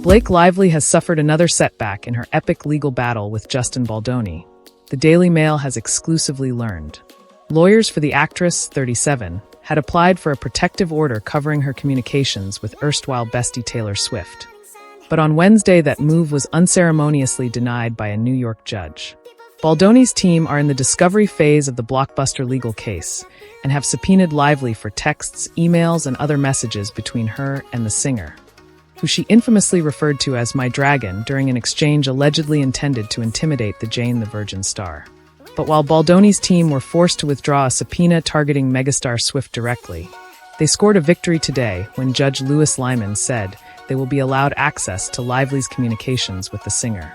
Blake Lively has suffered another setback in her epic legal battle with Justin Baldoni. The Daily Mail has exclusively learned. Lawyers for the actress, 37, had applied for a protective order covering her communications with erstwhile bestie Taylor Swift. But on Wednesday, that move was unceremoniously denied by a New York judge. Baldoni's team are in the discovery phase of the blockbuster legal case and have subpoenaed Lively for texts, emails, and other messages between her and the singer, who she infamously referred to as "my dragon" during an exchange allegedly intended to intimidate the Jane the Virgin star. But while Baldoni's team were forced to withdraw a subpoena targeting megastar Swift directly, they scored a victory today when Judge Louis Lyman said they will be allowed access to Lively's communications with the singer.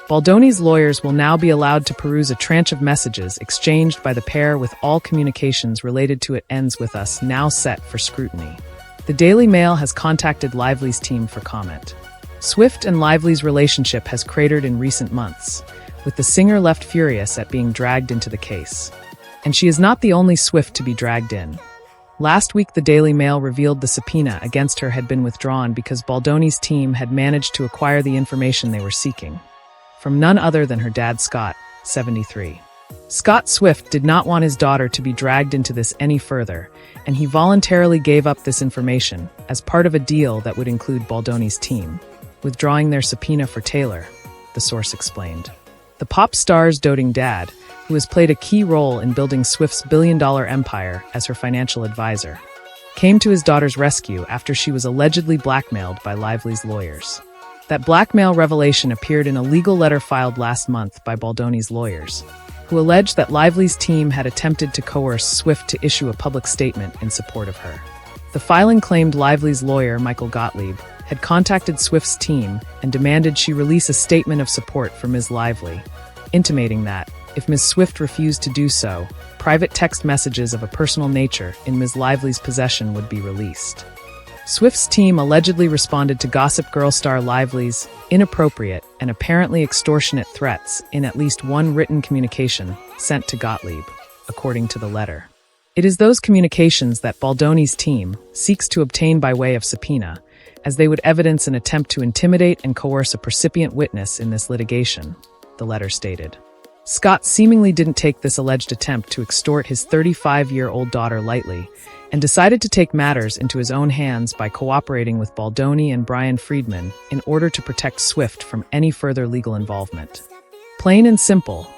Baldoni's lawyers will now be allowed to peruse a tranche of messages exchanged by the pair, with all communications related to "It Ends With Us" now set for scrutiny. The Daily Mail has contacted Lively's team for comment. Swift and Lively's relationship has cratered in recent months, with the singer left furious at being dragged into the case. And she is not the only Swift to be dragged in. Last week, the Daily Mail revealed the subpoena against her had been withdrawn because Baldoni's team had managed to acquire the information they were seeking from none other than her dad, Scott, 73. Scott Swift did not want his daughter to be dragged into this any further, and he voluntarily gave up this information as part of a deal that would include Baldoni's team, withdrawing their subpoena for Taylor, the source explained. The pop star's doting dad, who has played a key role in building Swift's billion-dollar empire as her financial advisor, came to his daughter's rescue after she was allegedly blackmailed by Lively's lawyers. That blackmail revelation appeared in a legal letter filed last month by Baldoni's lawyers, who alleged that Lively's team had attempted to coerce Swift to issue a public statement in support of her. The filing claimed Lively's lawyer, Michael Gottlieb, had contacted Swift's team and demanded she release a statement of support for Ms. Lively, intimating that, if Ms. Swift refused to do so, private text messages of a personal nature in Ms. Lively's possession would be released. Swift's team allegedly responded to Gossip Girl star Lively's inappropriate and apparently extortionate threats in at least one written communication sent to Gottlieb, according to the letter. It is those communications that Baldoni's team seeks to obtain by way of subpoena, as they would evidence an attempt to intimidate and coerce a percipient witness in this litigation, the letter stated. Scott seemingly didn't take this alleged attempt to extort his 35-year-old daughter lightly, and decided to take matters into his own hands by cooperating with Baldoni and Brian Friedman in order to protect Swift from any further legal involvement. Plain and simple,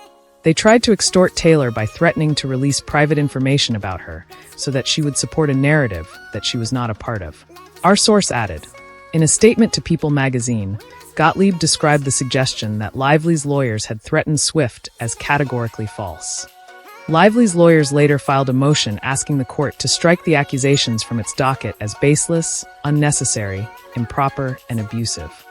they tried to extort Taylor by threatening to release private information about her so that she would support a narrative that she was not a part of. Our source added. In a statement to People magazine, Gottlieb described the suggestion that Lively's lawyers had threatened Swift as categorically false. Lively's lawyers later filed a motion asking the court to strike the accusations from its docket as baseless, unnecessary, improper, and abusive.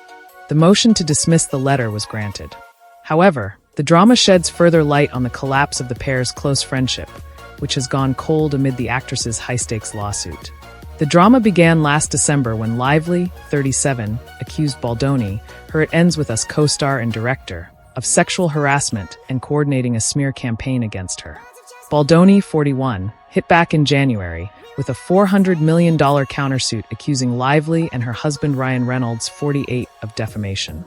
The motion to dismiss the letter was granted. However, the drama sheds further light on the collapse of the pair's close friendship, which has gone cold amid the actress's high-stakes lawsuit. The drama began last December when Lively, 37, accused Baldoni, her It Ends With Us co-star and director, of sexual harassment and coordinating a smear campaign against her. Baldoni, 41, hit back in January with a $400 million countersuit accusing Lively and her husband Ryan Reynolds, 48, of defamation.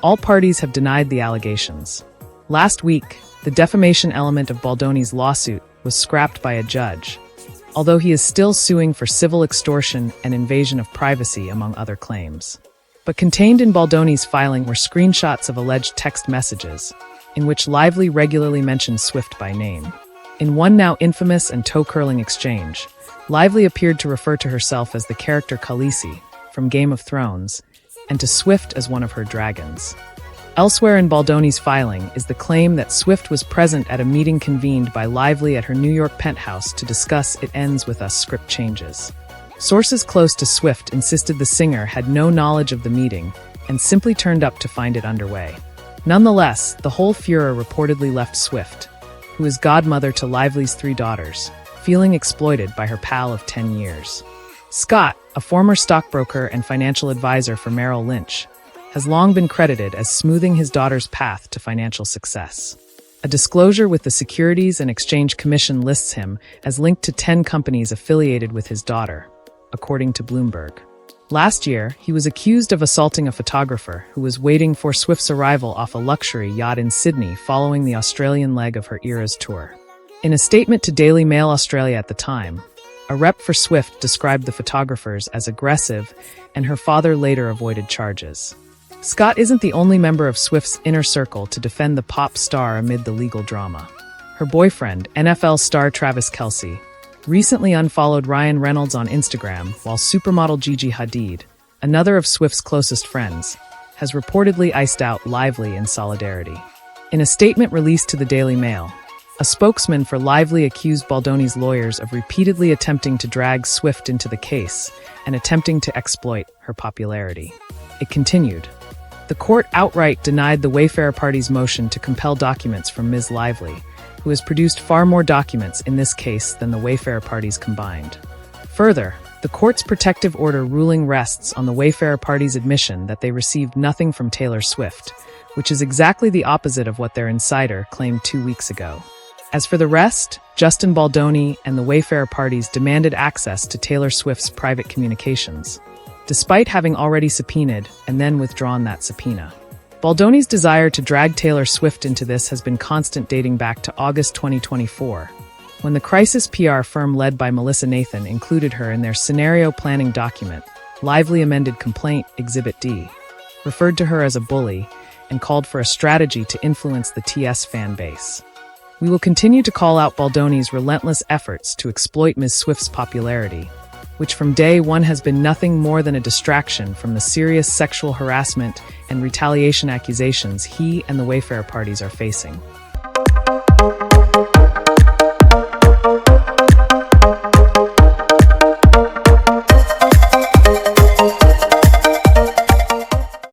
All parties have denied the allegations. Last week, the defamation element of Baldoni's lawsuit was scrapped by a judge, although he is still suing for civil extortion and invasion of privacy, among other claims. But contained in Baldoni's filing were screenshots of alleged text messages, in which Lively regularly mentioned Swift by name. In one now infamous and toe-curling exchange, Lively appeared to refer to herself as the character Khaleesi from Game of Thrones, and to Swift as one of her dragons. Elsewhere in Baldoni's filing is the claim that Swift was present at a meeting convened by Lively at her New York penthouse to discuss It Ends With Us script changes. Sources close to Swift insisted the singer had no knowledge of the meeting and simply turned up to find it underway. Nonetheless, the whole furor reportedly left Swift, who is godmother to Lively's 3 daughters, feeling exploited by her pal of 10 years. Scott, a former stockbroker and financial advisor for Merrill Lynch, has long been credited as smoothing his daughter's path to financial success. A disclosure with the Securities and Exchange Commission lists him as linked to 10 companies affiliated with his daughter, according to Bloomberg. Last year, he was accused of assaulting a photographer who was waiting for Swift's arrival off a luxury yacht in Sydney following the Australian leg of her Eras tour. In a statement to Daily Mail Australia at the time, a rep for Swift described the photographers as aggressive, and her father later avoided charges. Scott isn't the only member of Swift's inner circle to defend the pop star amid the legal drama. Her boyfriend, NFL star Travis Kelce, recently unfollowed Ryan Reynolds on Instagram, while supermodel Gigi Hadid, another of Swift's closest friends, has reportedly iced out Lively in solidarity. In a statement released to the Daily Mail, a spokesman for Lively accused Baldoni's lawyers of repeatedly attempting to drag Swift into the case and attempting to exploit her popularity. It continued, "The court outright denied the Wayfarer party's motion to compel documents from Ms. Lively, who has produced far more documents in this case than the Wayfarer parties combined. Further, the court's protective order ruling rests on the Wayfarer party's admission that they received nothing from Taylor Swift, which is exactly the opposite of what their insider claimed 2 weeks ago. As for the rest, Justin Baldoni and the Wayfarer parties demanded access to Taylor Swift's private communications, despite having already subpoenaed and then withdrawn that subpoena. Baldoni's desire to drag Taylor Swift into this has been constant dating back to August 2024, when the crisis PR firm led by Melissa Nathan included her in their scenario planning document, Lively Amended Complaint Exhibit D, referred to her as a bully, and called for a strategy to influence the TS fan base. We will continue to call out Baldoni's relentless efforts to exploit Ms. Swift's popularity, which from day one has been nothing more than a distraction from the serious sexual harassment and retaliation accusations he and the Wayfarer parties are facing.